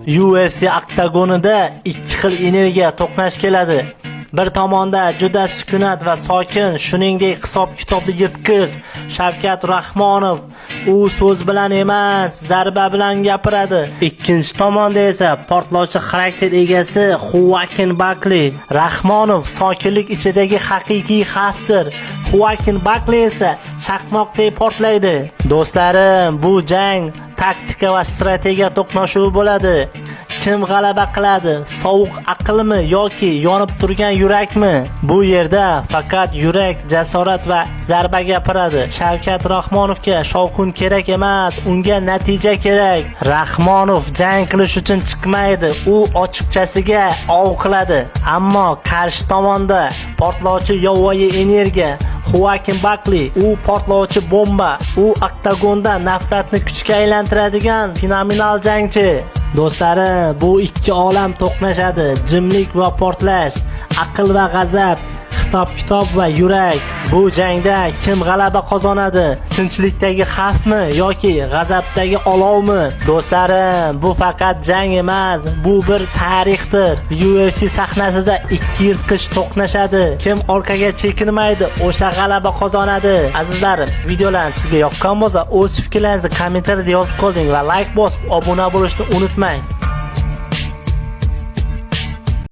UFC oktagonida ikki xil energiya to'qnash keladi. Bir tomonda juda sukunat va sokin, shuningdek hisob-kitobni yirtqich Shavkat Rahmonov, u so'z bilan emas, zarba bilan gapiradi. Ikkinchi tomonda esa portlovchi xarakter egasi Joaquin Buckley. Rahmonov sokinlik ichidagi haqiqiy xavfdir. Joaquin Buckley esa chaqmoqdek portlaydi. Do'stlarim, bu jang taktika va strategiya to'qnashuvi bo'ladi. Kim g'alaba qiladi? Sovuq aqlmi yoki yonib turgan yurakmi? Bu yerda faqat yurak, jasorat va zarba gapiradi. Shavkat Rahmonovga shovqin kerak emas, unga natija kerak. Rahmonov jang qilish uchun chiqmaydi, u ochiqchasiga ov qiladi. Ammo qarshi tomonda portlovchi yovvoyi energiya Joaquin Buckley, u portlovchi bomba, u oktagonda nafratni kuchga aylantiradigan fenomenal jangchi. Do'stlarim, bu ikki olam to'qnashadi. Jimlik va portlash, aql va g'azab, hisob-kitob va yurak. Bu jangda kim g'alaba qozonadi? Tinchlikdagi xavfmi yoki g'azabdagi olovmi? Do'stlarim, bu faqat jang emas, bu bir tarixdir. UFC sahnasida ikki yirtqich to'qnashadi. Kim orqaga chekinmaydi, o'sha g'alaba qozonadi. Azizlarim, videolar sizga yoqqan bo'lsa, o'z fikrlaringizni kommentariyada yozib qolding va like bosib, obuna bo'lishni unutmang.